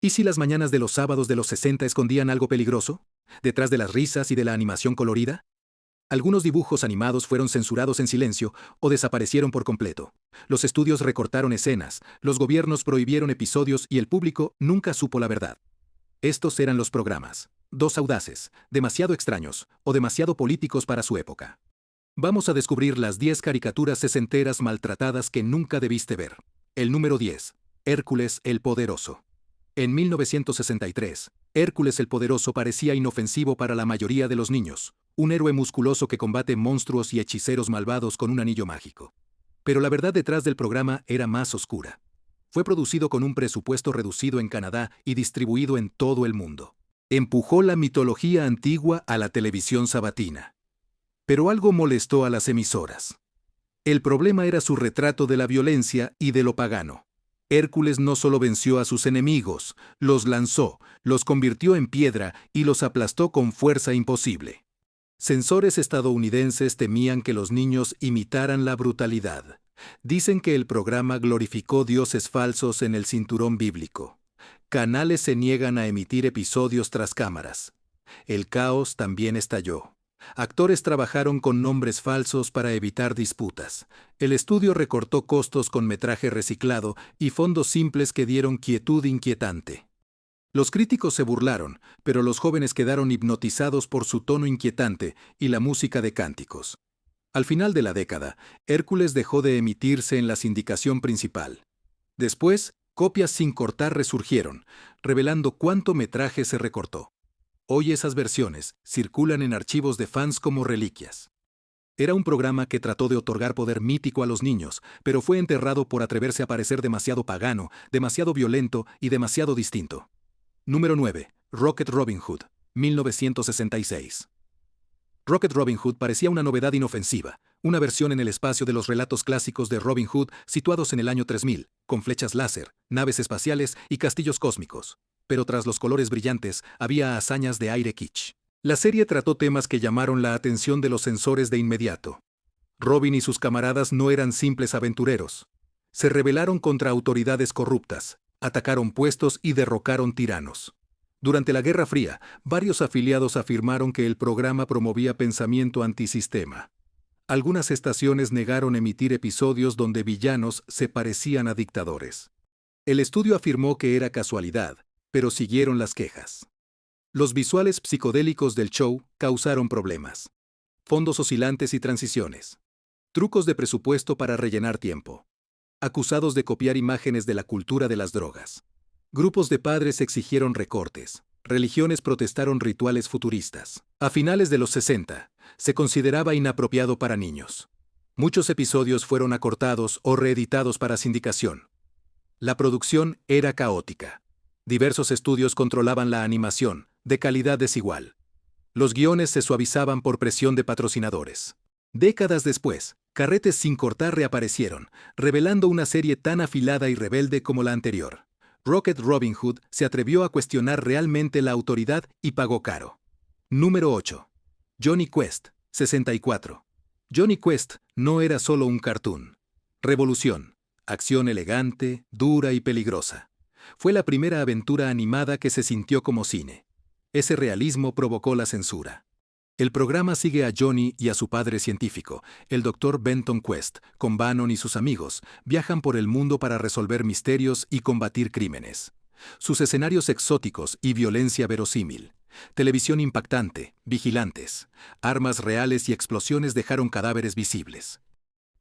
¿Y si las mañanas de los sábados de los 60 escondían algo peligroso? ¿Detrás de las risas y de la animación colorida? Algunos dibujos animados fueron censurados en silencio o desaparecieron por completo. Los estudios recortaron escenas, los gobiernos prohibieron episodios y el público nunca supo la verdad. Estos eran los programas. Dos audaces, demasiado extraños o demasiado políticos para su época. Vamos a descubrir las 10 caricaturas sesenteras maltratadas que nunca debiste ver. El número 10. Hércules el Poderoso. En 1963, Hércules el Poderoso parecía inofensivo para la mayoría de los niños, un héroe musculoso que combate monstruos y hechiceros malvados con un anillo mágico. Pero la verdad detrás del programa era más oscura. Fue producido con un presupuesto reducido en Canadá y distribuido en todo el mundo. Empujó la mitología antigua a la televisión sabatina. Pero algo molestó a las emisoras. El problema era su retrato de la violencia y de lo pagano. Hércules no solo venció a sus enemigos, los lanzó, los convirtió en piedra y los aplastó con fuerza imposible. Censores estadounidenses temían que los niños imitaran la brutalidad. Dicen que el programa glorificó dioses falsos en el cinturón bíblico. Canales se niegan a emitir episodios tras cámaras. El caos también estalló. Actores trabajaron con nombres falsos para evitar disputas. El estudio recortó costos con metraje reciclado y fondos simples que dieron quietud inquietante. Los críticos se burlaron, pero los jóvenes quedaron hipnotizados por su tono inquietante y la música de cánticos. Al final de la década, Hércules dejó de emitirse en la sindicación principal. Después, copias sin cortar resurgieron, revelando cuánto metraje se recortó. Hoy esas versiones circulan en archivos de fans como reliquias. Era un programa que trató de otorgar poder mítico a los niños, pero fue enterrado por atreverse a parecer demasiado pagano, demasiado violento y demasiado distinto. Número 9. Rocket Robin Hood, 1966. Rocket Robin Hood parecía una novedad inofensiva, una versión en el espacio de los relatos clásicos de Robin Hood situados en el año 3000, con flechas láser, naves espaciales y castillos cósmicos. Pero tras los colores brillantes había hazañas de aire kitsch. La serie trató temas que llamaron la atención de los censores de inmediato. Robin y sus camaradas no eran simples aventureros. Se rebelaron contra autoridades corruptas, atacaron puestos y derrocaron tiranos. Durante la Guerra Fría, varios afiliados afirmaron que el programa promovía pensamiento antisistema. Algunas estaciones negaron emitir episodios donde villanos se parecían a dictadores. El estudio afirmó que era casualidad, pero siguieron las quejas. Los visuales psicodélicos del show causaron problemas. Fondos oscilantes y transiciones. Trucos de presupuesto para rellenar tiempo. Acusados de copiar imágenes de la cultura de las drogas. Grupos de padres exigieron recortes. Religiones protestaron rituales futuristas. A finales de los 60, se consideraba inapropiado para niños. Muchos episodios fueron acortados o reeditados para sindicación. La producción era caótica. Diversos estudios controlaban la animación, de calidad desigual. Los guiones se suavizaban por presión de patrocinadores. Décadas después, carretes sin cortar reaparecieron, revelando una serie tan afilada y rebelde como la anterior. Rocket Robin Hood se atrevió a cuestionar realmente la autoridad y pagó caro. Número 8. Jonny Quest, 64. Jonny Quest no era solo un cartoon. Revolución. Acción elegante, dura y peligrosa. Fue la primera aventura animada que se sintió como cine. Ese realismo provocó la censura. El programa sigue a Jonny y a su padre científico, el Dr. Benton Quest, con Bannon y sus amigos, viajan por el mundo para resolver misterios y combatir crímenes. Sus escenarios exóticos y violencia verosímil. Televisión impactante, vigilantes, armas reales y explosiones dejaron cadáveres visibles.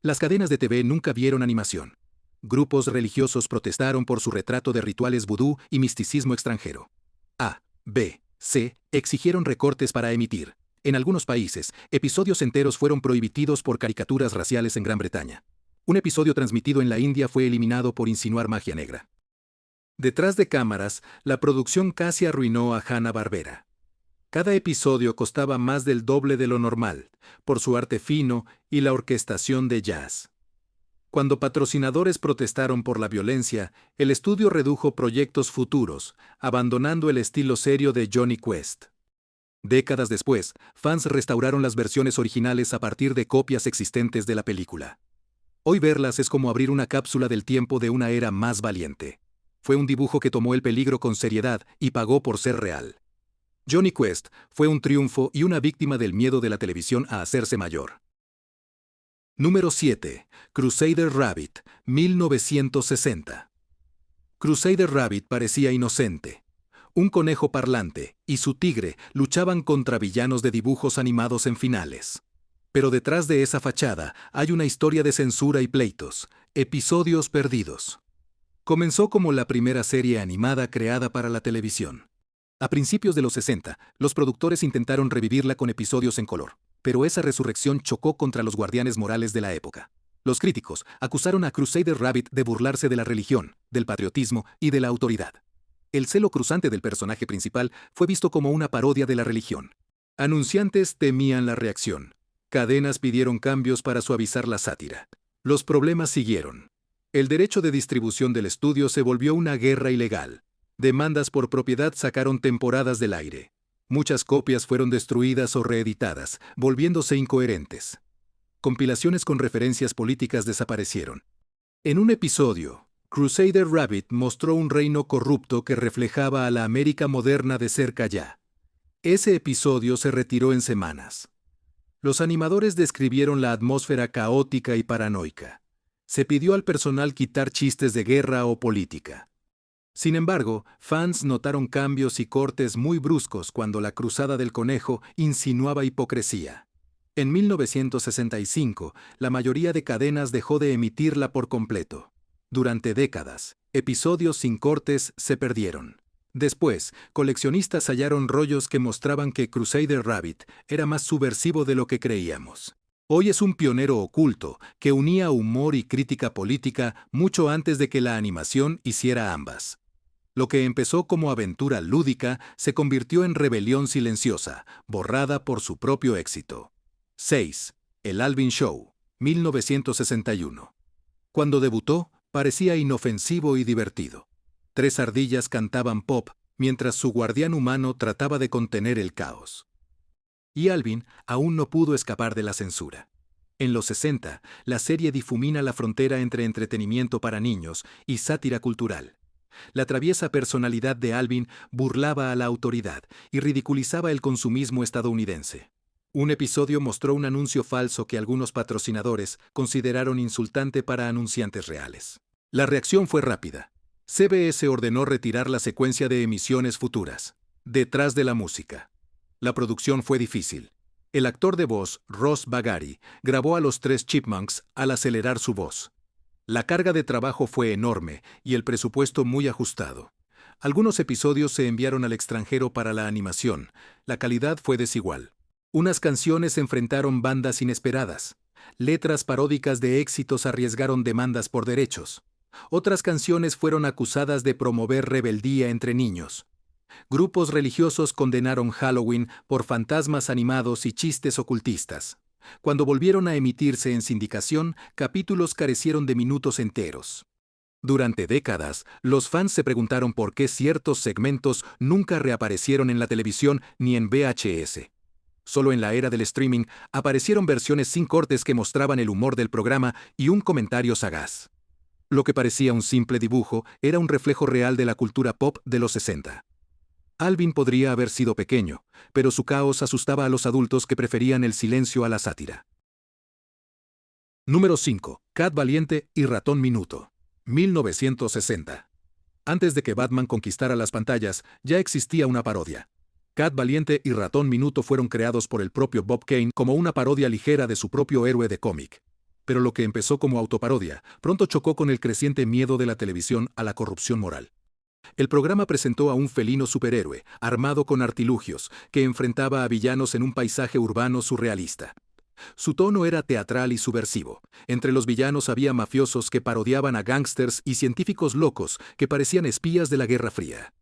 Las cadenas de TV nunca vieron animación. Grupos religiosos protestaron por su retrato de rituales vudú y misticismo extranjero. A, B, C exigieron recortes para emitir. En algunos países, episodios enteros fueron prohibidos por caricaturas raciales en Gran Bretaña. Un episodio transmitido en la India fue eliminado por insinuar magia negra. Detrás de cámaras, la producción casi arruinó a Hanna-Barbera. Cada episodio costaba más del doble de lo normal, por su arte fino y la orquestación de jazz. Cuando patrocinadores protestaron por la violencia, el estudio redujo proyectos futuros, abandonando el estilo serio de Jonny Quest. Décadas después, fans restauraron las versiones originales a partir de copias existentes de la película. Hoy verlas es como abrir una cápsula del tiempo de una era más valiente. Fue un dibujo que tomó el peligro con seriedad y pagó por ser real. Jonny Quest fue un triunfo y una víctima del miedo de la televisión a hacerse mayor. Número 7. Crusader Rabbit, 1960. Crusader Rabbit parecía inocente. Un conejo parlante y su tigre luchaban contra villanos de dibujos animados en finales. Pero detrás de esa fachada hay una historia de censura y pleitos, episodios perdidos. Comenzó como la primera serie animada creada para la televisión. A principios de los 60, los productores intentaron revivirla con episodios en color, pero esa resurrección chocó contra los guardianes morales de la época. Los críticos acusaron a Crusader Rabbit de burlarse de la religión, del patriotismo y de la autoridad. El celo cruzante del personaje principal fue visto como una parodia de la religión. Anunciantes temían la reacción. Cadenas pidieron cambios para suavizar la sátira. Los problemas siguieron. El derecho de distribución del estudio se volvió una guerra ilegal. Demandas por propiedad sacaron temporadas del aire. Muchas copias fueron destruidas o reeditadas, volviéndose incoherentes. Compilaciones con referencias políticas desaparecieron. En un episodio, Crusader Rabbit mostró un reino corrupto que reflejaba a la América moderna de cerca ya. Ese episodio se retiró en semanas. Los animadores describieron la atmósfera caótica y paranoica. Se pidió al personal quitar chistes de guerra o política. Sin embargo, fans notaron cambios y cortes muy bruscos cuando la Cruzada del Conejo insinuaba hipocresía. En 1965, la mayoría de cadenas dejó de emitirla por completo. Durante décadas, episodios sin cortes se perdieron. Después, coleccionistas hallaron rollos que mostraban que Crusader Rabbit era más subversivo de lo que creíamos. Hoy es un pionero oculto que unía humor y crítica política mucho antes de que la animación hiciera ambas. Lo que empezó como aventura lúdica se convirtió en rebelión silenciosa, borrada por su propio éxito. 6. El Alvin Show, 1961. Cuando debutó, parecía inofensivo y divertido. 3 ardillas cantaban pop mientras su guardián humano trataba de contener el caos. Y Alvin aún no pudo escapar de la censura. En los 60, la serie difumina la frontera entre entretenimiento para niños y sátira cultural. La traviesa personalidad de Alvin burlaba a la autoridad y ridiculizaba el consumismo estadounidense. Un episodio mostró un anuncio falso que algunos patrocinadores consideraron insultante para anunciantes reales. La reacción fue rápida. CBS ordenó retirar la secuencia de emisiones futuras. Detrás de la música. La producción fue difícil. El actor de voz, Ross Bagari, grabó a los 3 Chipmunks al acelerar su voz. La carga de trabajo fue enorme y el presupuesto muy ajustado. Algunos episodios se enviaron al extranjero para la animación. La calidad fue desigual. Unas canciones enfrentaron bandas inesperadas. Letras paródicas de éxitos arriesgaron demandas por derechos. Otras canciones fueron acusadas de promover rebeldía entre niños. Grupos religiosos condenaron Halloween por fantasmas animados y chistes ocultistas. Cuando volvieron a emitirse en sindicación, capítulos carecieron de minutos enteros. Durante décadas, los fans se preguntaron por qué ciertos segmentos nunca reaparecieron en la televisión ni en VHS. Solo en la era del streaming aparecieron versiones sin cortes que mostraban el humor del programa y un comentario sagaz. Lo que parecía un simple dibujo era un reflejo real de la cultura pop de los 60. Alvin podría haber sido pequeño, pero su caos asustaba a los adultos que preferían el silencio a la sátira. Número 5. Cat Valiente y Ratón Minuto, 1960. Antes de que Batman conquistara las pantallas, ya existía una parodia. Cat Valiente y Ratón Minuto fueron creados por el propio Bob Kane como una parodia ligera de su propio héroe de cómic. Pero lo que empezó como autoparodia, pronto chocó con el creciente miedo de la televisión a la corrupción moral. El programa presentó a un felino superhéroe, armado con artilugios, que enfrentaba a villanos en un paisaje urbano surrealista. Su tono era teatral y subversivo. Entre los villanos había mafiosos que parodiaban a gángsters y científicos locos que parecían espías de la Guerra Fría.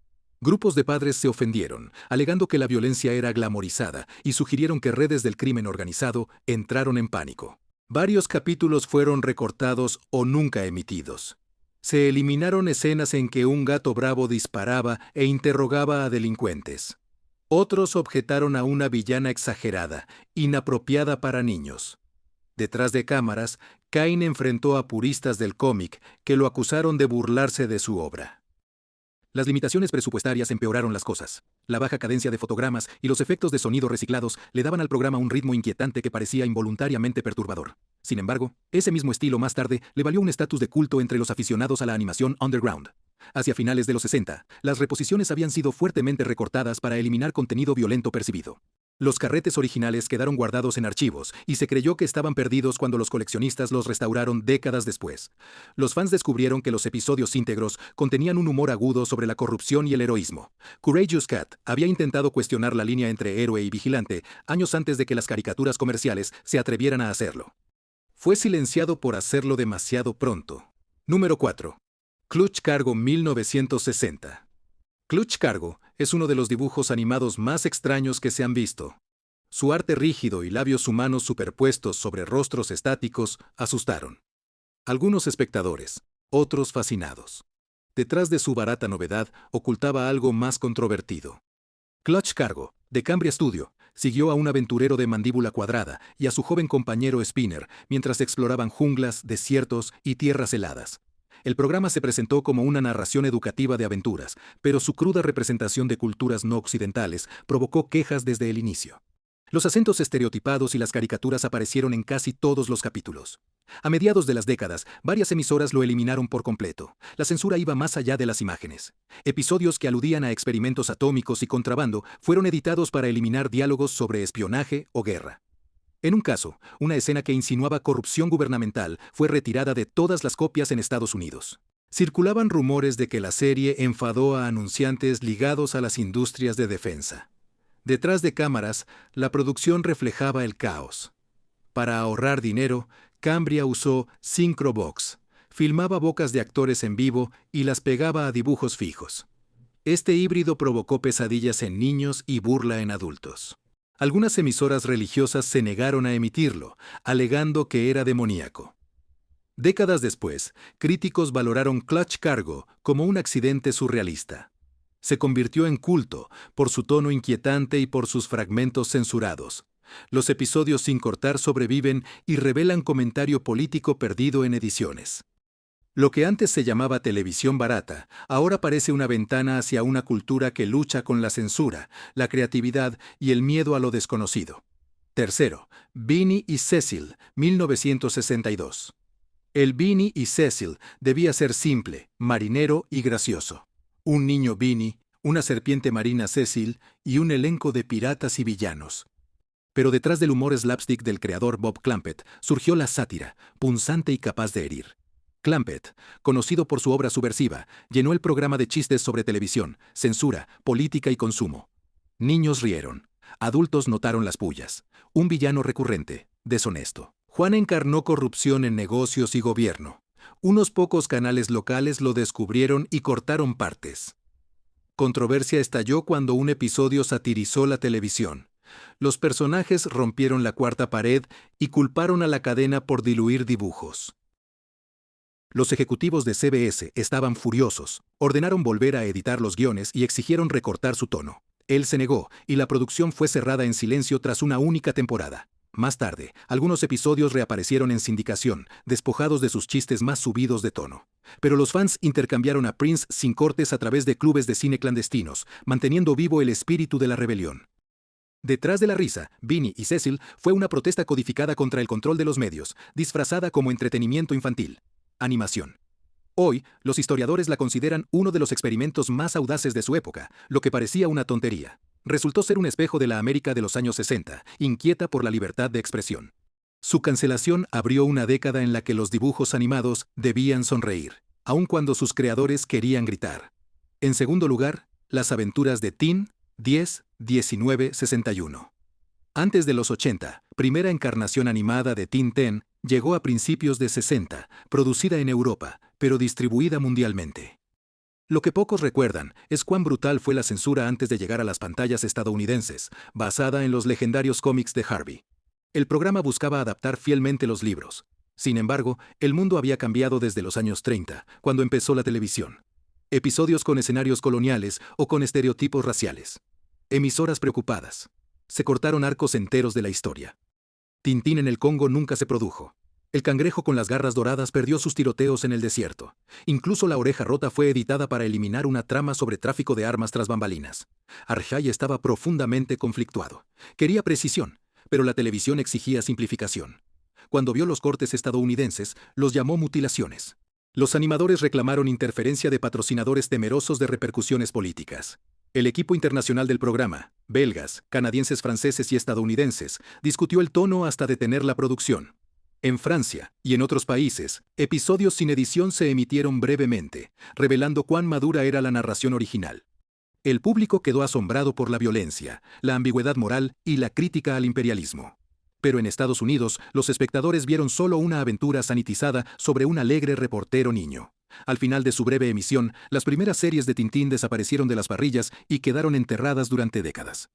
Grupos de padres se ofendieron, alegando que la violencia era glamorizada, y sugirieron que redes del crimen organizado entraron en pánico. Varios capítulos fueron recortados o nunca emitidos. Se eliminaron escenas en que un gato bravo disparaba e interrogaba a delincuentes. Otros objetaron a una villana exagerada, inapropiada para niños. Detrás de cámaras, Kane enfrentó a puristas del cómic que lo acusaron de burlarse de su obra. Las limitaciones presupuestarias empeoraron las cosas. La baja cadencia de fotogramas y los efectos de sonido reciclados le daban al programa un ritmo inquietante que parecía involuntariamente perturbador. Sin embargo, ese mismo estilo más tarde le valió un estatus de culto entre los aficionados a la animación underground. Hacia finales de los 60, las reposiciones habían sido fuertemente recortadas para eliminar contenido violento percibido. Los carretes originales quedaron guardados en archivos y se creyó que estaban perdidos cuando los coleccionistas los restauraron décadas después. Los fans descubrieron que los episodios íntegros contenían un humor agudo sobre la corrupción y el heroísmo. Courageous Cat había intentado cuestionar la línea entre héroe y vigilante años antes de que las caricaturas comerciales se atrevieran a hacerlo. Fue silenciado por hacerlo demasiado pronto. Número 4. Clutch Cargo 1960. Clutch Cargo es uno de los dibujos animados más extraños que se han visto. Su arte rígido y labios humanos superpuestos sobre rostros estáticos asustaron. Algunos espectadores, otros fascinados. Detrás de su barata novedad ocultaba algo más controvertido. Clutch Cargo, de Cambria Studio, siguió a un aventurero de mandíbula cuadrada y a su joven compañero Spinner mientras exploraban junglas, desiertos y tierras heladas. El programa se presentó como una narración educativa de aventuras, pero su cruda representación de culturas no occidentales provocó quejas desde el inicio. Los acentos estereotipados y las caricaturas aparecieron en casi todos los capítulos. A mediados de las décadas, varias emisoras lo eliminaron por completo. La censura iba más allá de las imágenes. Episodios que aludían a experimentos atómicos y contrabando fueron editados para eliminar diálogos sobre espionaje o guerra. En un caso, una escena que insinuaba corrupción gubernamental fue retirada de todas las copias en Estados Unidos. Circulaban rumores de que la serie enfadó a anunciantes ligados a las industrias de defensa. Detrás de cámaras, la producción reflejaba el caos. Para ahorrar dinero, Cambria usó Syncrobox, filmaba bocas de actores en vivo y las pegaba a dibujos fijos. Este híbrido provocó pesadillas en niños y burla en adultos. Algunas emisoras religiosas se negaron a emitirlo, alegando que era demoníaco. Décadas después, críticos valoraron Clutch Cargo como un accidente surrealista. Se convirtió en culto por su tono inquietante y por sus fragmentos censurados. Los episodios sin cortar sobreviven y revelan comentario político perdido en ediciones. Lo que antes se llamaba televisión barata, ahora parece una ventana hacia una cultura que lucha con la censura, la creatividad y el miedo a lo desconocido. Tercero, Beanie y Cecil, 1962. El Beanie y Cecil debía ser simple, marinero y gracioso. Un niño Beanie, una serpiente marina Cecil y un elenco de piratas y villanos. Pero detrás del humor slapstick del creador Bob Clampett surgió la sátira, punzante y capaz de herir. Clampett, conocido por su obra subversiva, llenó el programa de chistes sobre televisión, censura, política y consumo. Niños rieron. Adultos notaron las pullas. Un villano recurrente, deshonesto. Juan encarnó corrupción en negocios y gobierno. Unos pocos canales locales lo descubrieron y cortaron partes. Controversia estalló cuando un episodio satirizó la televisión. Los personajes rompieron la cuarta pared y culparon a la cadena por diluir dibujos. Los ejecutivos de CBS estaban furiosos, ordenaron volver a editar los guiones y exigieron recortar su tono. Él se negó, y la producción fue cerrada en silencio tras una única temporada. Más tarde, algunos episodios reaparecieron en sindicación, despojados de sus chistes más subidos de tono. Pero los fans intercambiaron a Prince sin cortes a través de clubes de cine clandestinos, manteniendo vivo el espíritu de la rebelión. Detrás de la risa, Beanie y Cecil fue una protesta codificada contra el control de los medios, disfrazada como entretenimiento infantil. Animación. Hoy, los historiadores la consideran uno de los experimentos más audaces de su época, lo que parecía una tontería. Resultó ser un espejo de la América de los años 60, inquieta por la libertad de expresión. Su cancelación abrió una década en la que los dibujos animados debían sonreír, aun cuando sus creadores querían gritar. En segundo lugar, las aventuras de Tin, 1961. Antes de los 80, primera encarnación animada de Tin 10, llegó a principios de 60, producida en Europa, pero distribuida mundialmente. Lo que pocos recuerdan es cuán brutal fue la censura antes de llegar a las pantallas estadounidenses, basada en los legendarios cómics de Harvey. El programa buscaba adaptar fielmente los libros. Sin embargo, el mundo había cambiado desde los años 30, cuando empezó la televisión. Episodios con escenarios coloniales o con estereotipos raciales. Emisoras preocupadas. Se cortaron arcos enteros de la historia. Tintín en el Congo nunca se produjo. El cangrejo con las garras doradas perdió sus tiroteos en el desierto. Incluso La oreja rota fue editada para eliminar una trama sobre tráfico de armas tras bambalinas. Arjay estaba profundamente conflictuado. Quería precisión, pero la televisión exigía simplificación. Cuando vio los cortes estadounidenses, los llamó mutilaciones. Los animadores reclamaron interferencia de patrocinadores temerosos de repercusiones políticas. El equipo internacional del programa, belgas, canadienses, franceses y estadounidenses, discutió el tono hasta detener la producción. En Francia y en otros países, episodios sin edición se emitieron brevemente, revelando cuán madura era la narración original. El público quedó asombrado por la violencia, la ambigüedad moral y la crítica al imperialismo. Pero en Estados Unidos, los espectadores vieron solo una aventura sanitizada sobre un alegre reportero niño. Al final de su breve emisión, las primeras series de Tintín desaparecieron de las parrillas y quedaron enterradas durante décadas.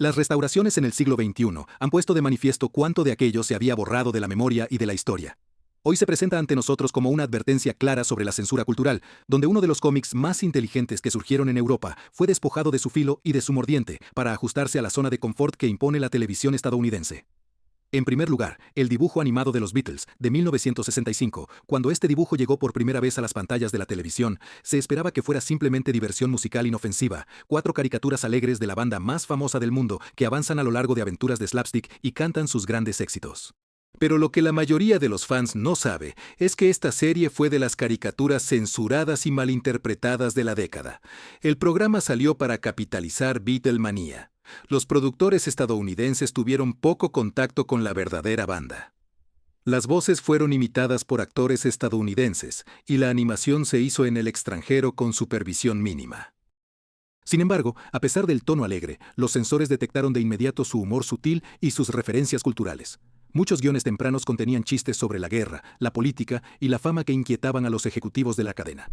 Las restauraciones en el siglo XXI han puesto de manifiesto cuánto de aquello se había borrado de la memoria y de la historia. Hoy se presenta ante nosotros como una advertencia clara sobre la censura cultural, donde uno de los cómics más inteligentes que surgieron en Europa fue despojado de su filo y de su mordiente para ajustarse a la zona de confort que impone la televisión estadounidense. En primer lugar, el dibujo animado de los Beatles, de 1965, cuando este dibujo llegó por primera vez a las pantallas de la televisión, se esperaba que fuera simplemente diversión musical inofensiva, 4 caricaturas alegres de la banda más famosa del mundo que avanzan a lo largo de aventuras de slapstick y cantan sus grandes éxitos. Pero lo que la mayoría de los fans no sabe es que esta serie fue de las caricaturas censuradas y malinterpretadas de la década. El programa salió para capitalizar Beatlemanía. Los productores estadounidenses tuvieron poco contacto con la verdadera banda. Las voces fueron imitadas por actores estadounidenses y la animación se hizo en el extranjero con supervisión mínima. Sin embargo, a pesar del tono alegre, los censores detectaron de inmediato su humor sutil y sus referencias culturales. Muchos guiones tempranos contenían chistes sobre la guerra, la política y la fama que inquietaban a los ejecutivos de la cadena.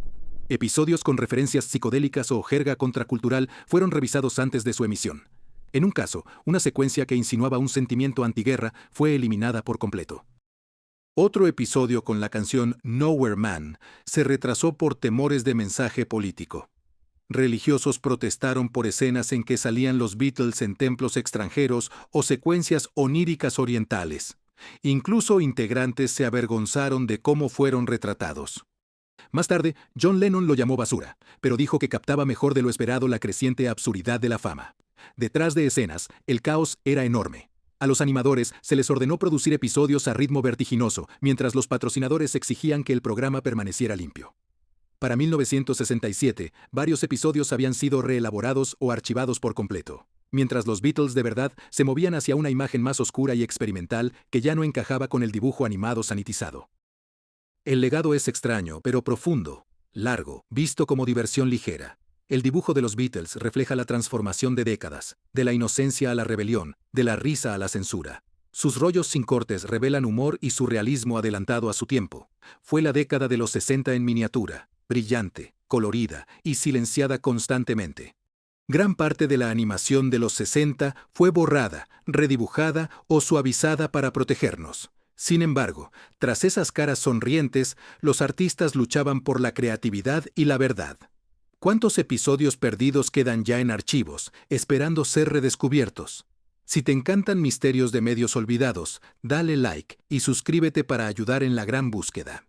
Episodios con referencias psicodélicas o jerga contracultural fueron revisados antes de su emisión. En un caso, una secuencia que insinuaba un sentimiento antiguerra fue eliminada por completo. Otro episodio con la canción Nowhere Man se retrasó por temores de mensaje político. Religiosos protestaron por escenas en que salían los Beatles en templos extranjeros o secuencias oníricas orientales. Incluso integrantes se avergonzaron de cómo fueron retratados. Más tarde, John Lennon lo llamó basura, pero dijo que captaba mejor de lo esperado la creciente absurdidad de la fama. Detrás de escenas, el caos era enorme. A los animadores se les ordenó producir episodios a ritmo vertiginoso, mientras los patrocinadores exigían que el programa permaneciera limpio. Para 1967, varios episodios habían sido reelaborados o archivados por completo, mientras los Beatles de verdad se movían hacia una imagen más oscura y experimental que ya no encajaba con el dibujo animado sanitizado. El legado es extraño, pero profundo, largo, visto como diversión ligera. El dibujo de los Beatles refleja la transformación de décadas, de la inocencia a la rebelión, de la risa a la censura. Sus rollos sin cortes revelan humor y surrealismo adelantado a su tiempo. Fue la década de los 60 en miniatura, brillante, colorida y silenciada constantemente. Gran parte de la animación de los 60 fue borrada, redibujada o suavizada para protegernos. Sin embargo, tras esas caras sonrientes, los artistas luchaban por la creatividad y la verdad. ¿Cuántos episodios perdidos quedan ya en archivos, esperando ser redescubiertos? Si te encantan misterios de medios olvidados, dale like y suscríbete para ayudar en la gran búsqueda.